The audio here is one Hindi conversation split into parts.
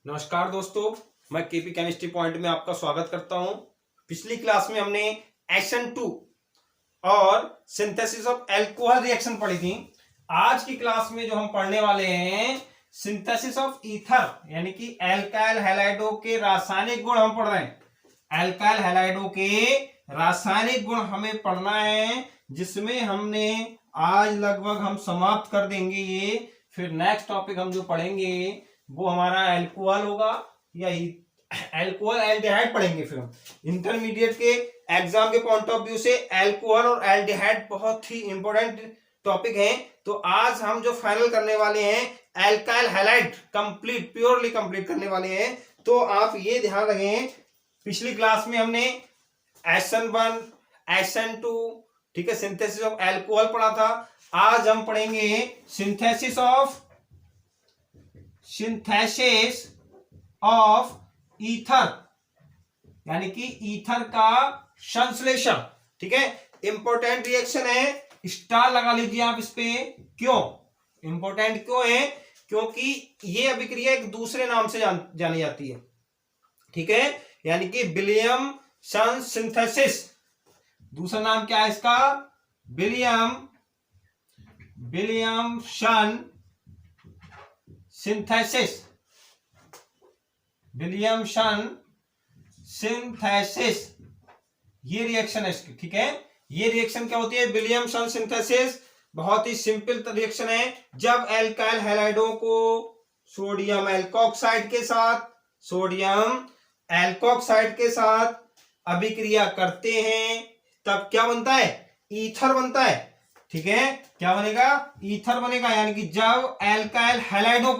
नमस्कार दोस्तों, मैं केपी केमिस्ट्री पॉइंट में आपका स्वागत करता हूं। पिछली क्लास में हमने एक्शन 2 और सिंथेसिस ऑफ एल्कोहल रिएक्शन पढ़ी थी। आज की क्लास में जो हम पढ़ने वाले हैं सिंथेसिस ऑफ ईथर, यानी कि एल्काइल हैलाइडों के रासायनिक गुण हम पढ़ रहे हैं। एल्काइल हैलाइडों के रासायनिक गुण हमें पढ़ना है, जिसमें हमने आज लगभग हम समाप्त कर देंगे ये। फिर नेक्स्ट टॉपिक हम जो पढ़ेंगे वो हमारा एल्कोहल होगा या एल्कोहल एल्डिहाइड पढ़ेंगे। फिर हम इंटरमीडिएट के एग्जाम के पॉइंट ऑफ व्यू से एल्कोहल और एल्डिहाइड बहुत ही इंपॉर्टेंट टॉपिक है। तो आज हम जो फाइनल करने वाले हैं alkyl halide complete purely complete करने वाले हैं। तो आप ये ध्यान रखें, पिछली क्लास में हमने SN1 SN2 ठीक है सिंथेसिस ऑफ एल्कोहल पढ़ा था। आज हम पढ़ेंगे सिंथेसिस ऑफ ईथर, यानी कि ईथर का संश्लेषण। ठीक है, इंपॉर्टेंट रिएक्शन है, स्टार लगा लीजिए आप इस पे। क्यों इंपॉर्टेंट क्यों है? क्योंकि ये अभिक्रिया एक दूसरे नाम से जानी जाती है। ठीक है, यानी कि विलियमसन सिंथेसिस। दूसरा नाम क्या है इसका? Williamson synthesis. विलियमसन सिंथेसिस ये रिएक्शन है इसकी। ठीक है, ये रिएक्शन क्या होती है? विलियमसन सिंथेसिस बहुत ही सिंपल रिएक्शन है। जब एल्काइल हैलाइडों को सोडियम एल्कोक्साइड के साथ अभिक्रिया करते हैं तब क्या बनता है? ईथर बनता है। ठीक है, क्या बनेगा? ईथर बनेगा। यानी कि जब एल्काइल हैलाइडों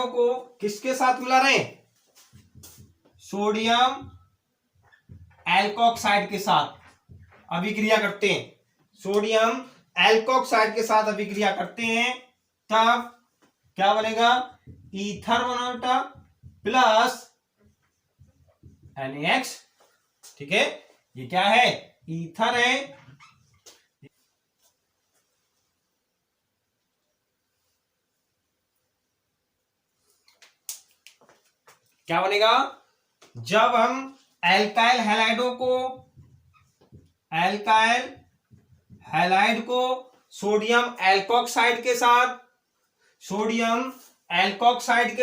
को किसके साथ मिला रहे हैं? सोडियम एल्कोक्साइड के साथ अभिक्रिया करते हैं। सोडियम एल्कोक्साइड के साथ अभिक्रिया करते हैं तब क्या बनेगा? ईथर बनेगा प्लस NaX। ठीक है, ये क्या है? ईथर है। क्या बनेगा? जब हम एल्काइल हैलाइड को सोडियम एल्कोक्साइड के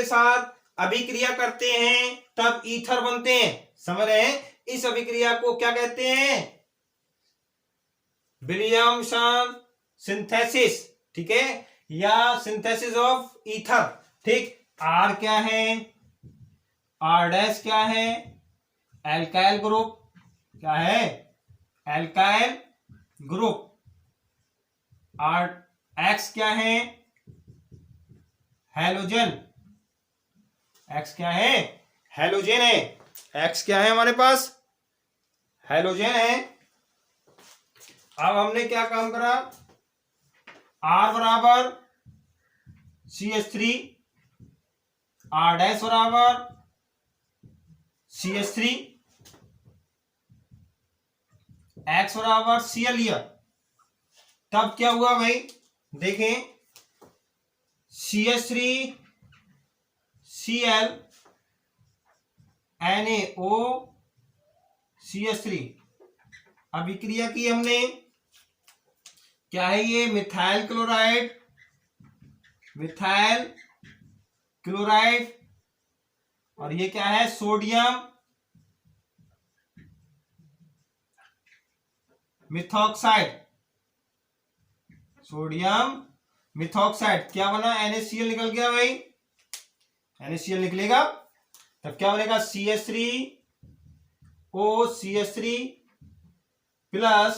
साथ अभिक्रिया करते हैं तब ईथर बनते हैं। समझ रहे हैं? इस अभिक्रिया को क्या कहते हैं? Williamson synthesis. ठीक है, या सिंथेसिस ऑफ ईथर। ठीक, R क्या है? R डैश क्या है? Alkyl group. क्या है? Alkyl group. R X क्या है? हैलोजन। X क्या है? हैलोजन है। X क्या है हमारे पास? हैलोजन है। अब हमने क्या काम करा? R बराबर CH3, R डैश बराबर CH3, X बराबर Cl लिया। तब क्या हुआ भाई? देखें, CH3 Cl NaO CH3 अभिक्रिया की हमने। क्या है ये? Methyl chloride. और ये क्या है? Sodium methoxide. क्या बना? NaCl निकल गया भाई। NaCl निकलेगा तब क्या बनेगा? CH3O CH3 प्लस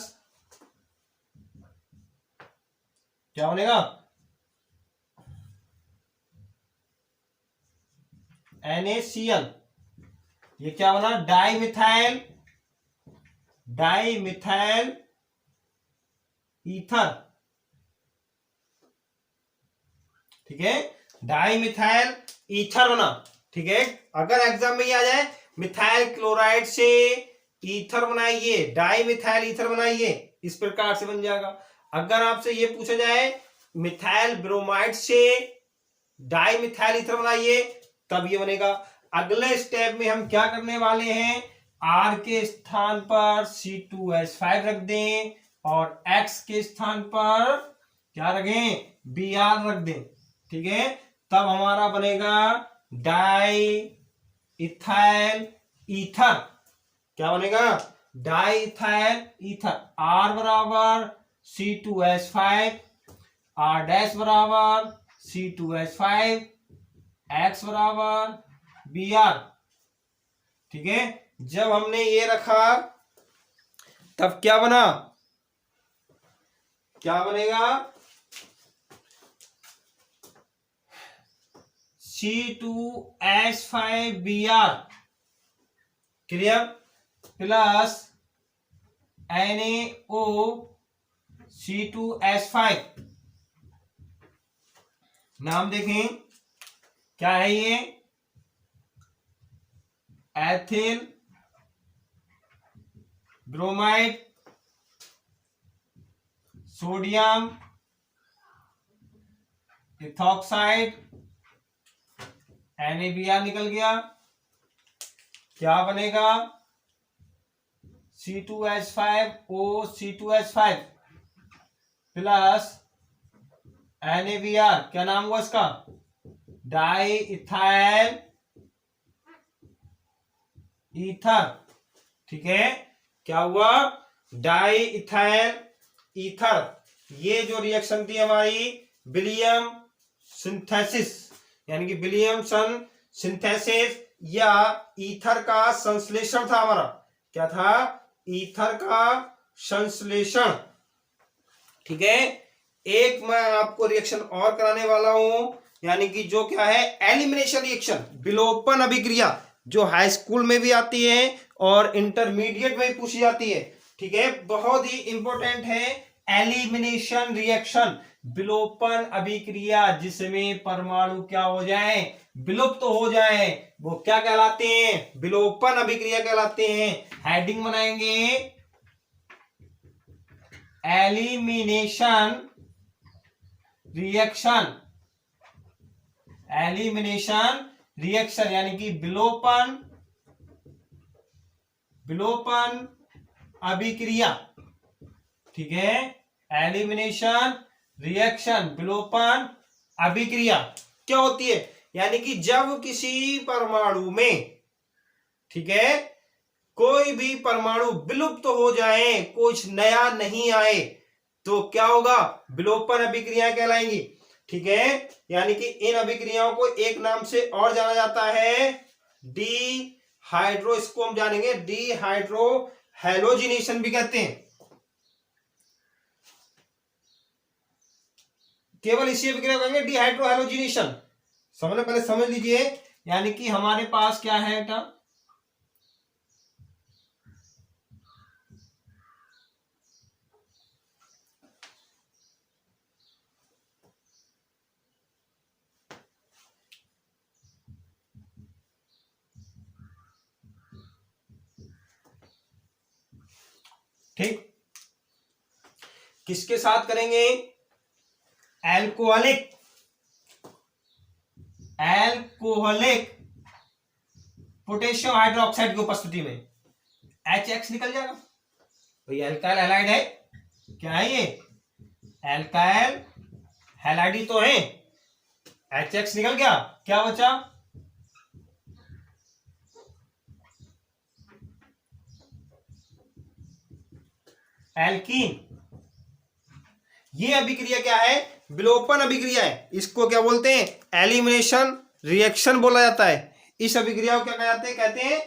क्या बनेगा? NaCl। ये क्या बना? Dimethyl ether. ठीक है, डाइमिथाइल ईथर बना। ठीक है, अगर एग्जाम में ये आ जाए मिथाइल क्लोराइड से ईथर बनाइए, डाइमिथाइल ईथर बनाइए, इस प्रकार से बन जाएगा। अगर आपसे ये पूछा जाए मिथाइल ब्रोमाइड से डाई मिथाइल ईथर बनाइए, तब ये बनेगा। अगले स्टेप में हम क्या करने वाले हैं, R के स्थान पर C2H5 रख दें और X के स्थान पर क्या रखें, Br रख दें। ठीक है, तब हमारा बनेगा डाई इथाइल ईथर। क्या बनेगा, डाई इथाइल ईथर। R बराबर C2H5, R डैश बराबर C2H5, X बराबर Br। ठीक है, जब हमने ये रखा तब क्या बना, क्या बनेगा, C2H5Br clear, plus NaO C2H5। नाम देखें क्या है ये, ethyl bromide sodium ethoxide, NaBr निकल गया। क्या बनेगा, C2H5O C2H5 प्लस NaBr, क्या नाम हुआ इसका, डाई इथाइल ईथर। ठीक है, क्या हुआ, डाई इथाइल ईथर। ये जो रिएक्शन थी हमारी विलियम सिंथेसिस, यानी कि विलियम सिंथेसिस या ईथर का संश्लेषण था हमारा। क्या था, ईथर का संश्लेषण। ठीक है, एक मैं आपको रिएक्शन और कराने वाला हूं, यानी कि जो क्या है, एलिमिनेशन रिएक्शन, विलोपन अभिक्रिया, जो हाई स्कूल में भी आती है और इंटरमीडिएट में भी पूछी जाती है। ठीक है, बहुत ही इंपॉर्टेंट है एलिमिनेशन रिएक्शन, विलोपन अभिक्रिया, जिसमें परमाणु क्या हो जाए, विलुप्त तो हो जाए, वो क्या कहलाते हैं, विलोपन अभिक्रिया कहलाते हैं। हेडिंग बनाएंगे एलिमिनेशन रिएक्शन, एलिमिनेशन रिएक्शन यानी कि विलोपन अभिक्रिया। ठीक है, एलिमिनेशन रिएक्शन, विलोपन अभिक्रिया क्या होती है, यानी कि जब किसी परमाणु में, ठीक है, कोई भी परमाणु विलुप्त हो जाए, कुछ नया नहीं आए, तो क्या होगा, विलोपन अभिक्रिया कहलाएंगी। ठीक है, यानी कि इन अभिक्रियाओं को एक नाम से और जाना जाता है, डी हाइड्रो, इसको हम जानेंगे डी हाइड्रो हैलोजिनेशन भी कहते हैं। केवल इसी अभिक्रिया कहेंगे डिहाइड्रो हैलोजिनेशन। समझने, पहले समझ लीजिए, यानी कि हमारे पास क्या है बेटा, ठीक, किसके साथ करेंगे, एल्कोहलिक पोटेशियम हाइड्रोक्साइड की उपस्थिति में HX निकल जाएगा। तो ये एल्काइल हैलाइड है, क्या है ये, एल्काइल हैलाइड तो है, HX निकल गया, क्या बचा, एल्कीन। ये अभिक्रिया क्या है, विलोपन अभिक्रिया है, इसको क्या बोलते हैं, एलिमिनेशन रिएक्शन बोला जाता है। इस अभिक्रिया को क्या कहते हैं, कहते हैं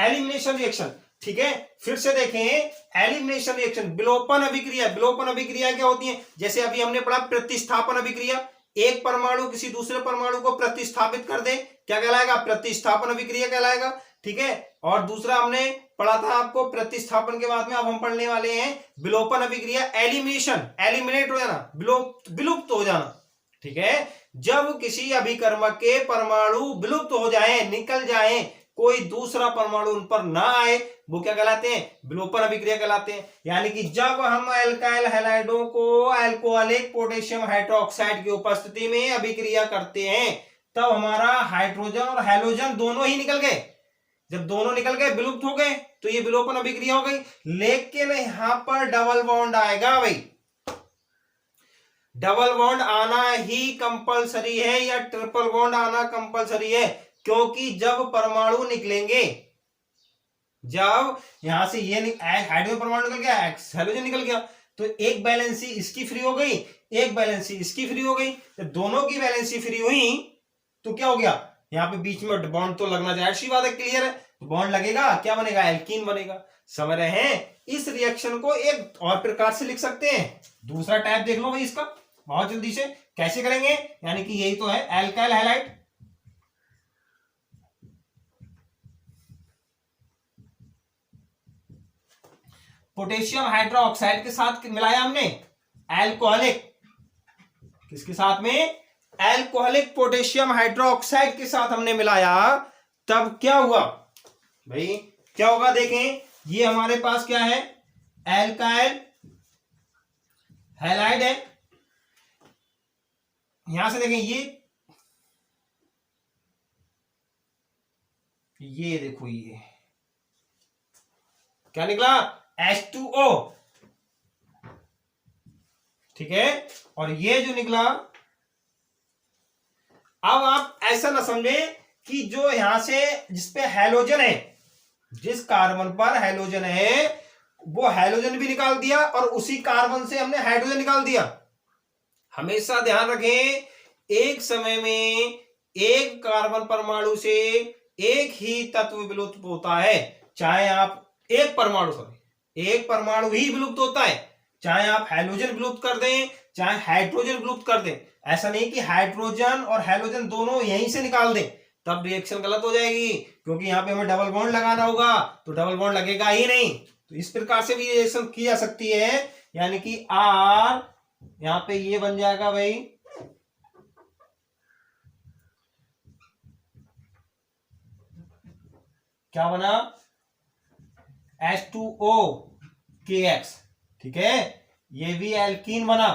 एलिमिनेशन रिएक्शन। ठीक है, फिर से देखें, एलिमिनेशन रिएक्शन, विलोपन अभिक्रिया। विलोपन अभिक्रिया क्या होती है, जैसे अभी हमने पढ़ा प्रतिस्थापन अभिक्रिया, एक परमाणु किसी दूसरे परमाणु को प्रतिस्थापित कर दे, क्या कहलाएगा, प्रतिस्थापन अभिक्रिया कहलाएगा। ठीक है, और दूसरा हमने पढ़ा था आपको प्रतिस्थापन के बाद में, अब हम पढ़ने वाले हैं विलोपन अभिक्रिया, एलिमिनेशन, एलिमिनेट हो जाना, विलुप्त हो जाना। ठीक है, जब किसी अभिकर्मक के परमाणु विलुप्त हो जाए, निकल जाए, कोई दूसरा परमाणु उन पर ना आए, वो क्या कहलाते हैं, विलोपन अभिक्रिया कहलाते हैं। यानी कि जब हम एल्काइल हैलाइडों को अल्कोहलिक पोटेशियम हाइड्रोक्साइड की उपस्थिति में अभिक्रिया करते हैं तब हमारा हाइड्रोजन और हैलोजन दोनों ही निकल गए। जब दोनों निकल गए, विलुप्त हो गए, तो ये विलोपन अभिक्रिया हो गई। लेकिन यहां पर डबल बॉन्ड आएगा भाई, डबल बॉन्ड आना ही कंपलसरी है या ट्रिपल बॉन्ड आना कंपलसरी है, क्योंकि जब परमाणु निकलेंगे, जब यहां से ये हाइड्रोजन परमाणु निकल गया, हैलोजन निकल गया, तो एक वैलेंसी इसकी फ्री हो गई, एक वैलेंसी इसकी फ्री हो गई। जब दोनों की वैलेंसी फ्री हुई तो क्या हो गया, यहाँ पे बीच में बॉन्ड तो लगना जाहिर सी बात है, क्लियर है, तो बॉन्ड लगेगा, क्या बनेगा, एल्कीन बनेगा। समझ रहे हैं। इस रिएक्शन को एक और प्रकार से लिख सकते हैं, दूसरा टाइप देख लो भाई इसका बहुत जल्दी से, कैसे करेंगे, यानी कि यही तो है एल्काइल हैलाइड, पोटेशियम हाइड्रोक्साइड के साथ मिलाया हमने एल्कोहलिक, किसके साथ में, एल्कोहलिक पोटेशियम हाइड्रोक्साइड के साथ हमने मिलाया, तब क्या हुआ भाई, क्या होगा देखें, ये हमारे पास क्या है, एल्काइल हैलाइड है, यहां से देखें ये देखो, ये क्या निकला, H2O, ठीक है, और ये जो निकला, अब आप ऐसा ना समझे कि जो यहां से जिसपे हैलोजन है, जिस कार्बन पर हैलोजन है वो हैलोजन भी निकाल दिया और उसी कार्बन से हमने हाइड्रोजन निकाल दिया। हमेशा ध्यान रखें, एक समय में एक कार्बन परमाणु से एक ही तत्व विलुप्त होता है, चाहे आप एक परमाणु ही विलुप्त होता है, चाहे आप हैलोजन विलुप्त कर दें, चाहे हाइड्रोजन विलुप्त कर दें। ऐसा नहीं कि हाइड्रोजन और हैलोजन दोनों यहीं से निकाल दें, तब रिएक्शन गलत हो जाएगी, क्योंकि यहां पे हमें डबल बॉन्ड लगाना होगा, तो डबल बॉन्ड लगेगा ही नहीं। तो इस प्रकार से भी रिएक्शन की जा सकती है, यानी कि R यहां पे ये बन जाएगा भाई, क्या बना, H2O KX, ठीक है, ये भी एल्कीन बना।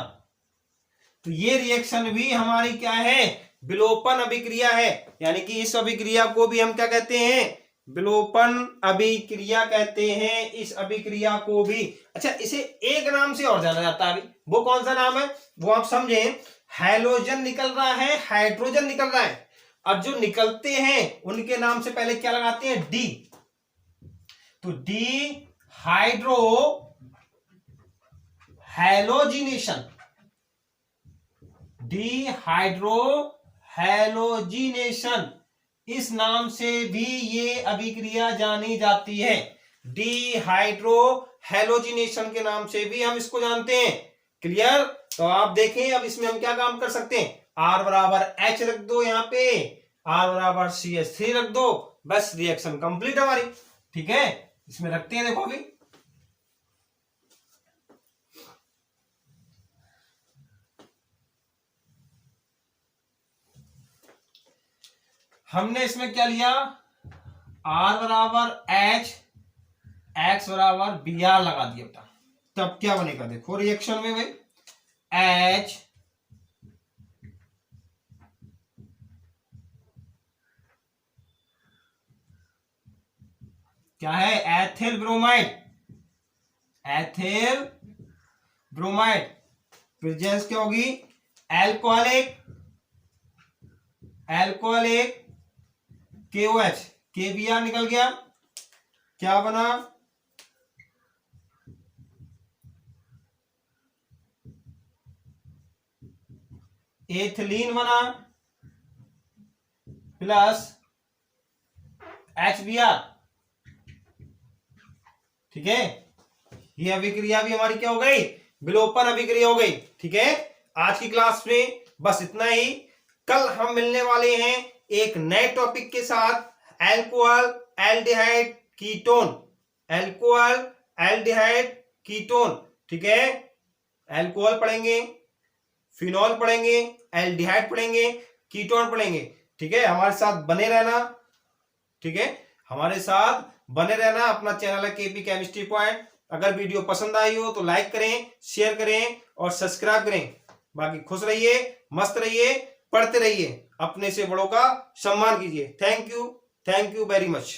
तो ये रिएक्शन भी हमारी क्या है, विलोपन अभिक्रिया है, यानी कि इस अभिक्रिया को भी हम क्या कहते हैं, विलोपन अभिक्रिया कहते हैं इस अभिक्रिया को भी। अच्छा, इसे एक नाम से और जाना जाता है अभी, वो कौन सा नाम है, वो आप समझे, हैलोजन निकल रहा है, हाइड्रोजन निकल रहा है, अब जो निकलते हैं उनके नाम से पहले क्या लगाते हैं, डी, तो D hydro halogenation, dehydro halogenation, इस नाम से भी ये अभिक्रिया जानी जाती है, डिहाइड्रो हैलोजिनेशन के नाम से भी हम इसको जानते हैं। क्लियर। तो आप देखें अब इसमें हम क्या काम कर सकते हैं, R बराबर H रख दो, यहाँ पे R बराबर CH3 रख दो, बस रिएक्शन कंप्लीट हमारी। ठीक है, इसमें रखते हैं, देखो अभी हमने इसमें क्या लिया, R बराबर H, X बराबर Br लगा दिया बेटा, तब क्या बनेगा देखो रिएक्शन में भाई, H क्या है, ethyl bromide, ethyl bromide, presence क्या होगी, एल्कोहलिक, एल्कोहलिक KOH, KBr निकल गया, क्या बना, एथिलीन बना, प्लस HBr। ठीक है, ये अभिक्रिया भी हमारी क्या हो गई, विलोपन अभिक्रिया हो गई। ठीक है, आज की क्लास में बस इतना ही। कल हम मिलने वाले हैं एक नए टॉपिक के साथ, alcohol aldehyde ketone, alcohol aldehyde ketone. ठीक है, अल्कोहल पढ़ेंगे, फिनॉल पढ़ेंगे, एल्डिहाइड पढ़ेंगे, कीटोन पढ़ेंगे। ठीक है, हमारे साथ बने रहना। ठीक है, हमारे साथ बने रहना। अपना चैनल है केपी केमिस्ट्री पॉइंट। अगर वीडियो पसंद आई हो तो लाइक करें, शेयर करें और सब्सक्राइब करें। बाकी खुश रहिए, मस्त रहिए, पढ़ते रहिए, अपने से बड़ों का सम्मान कीजिए। Thank you very much.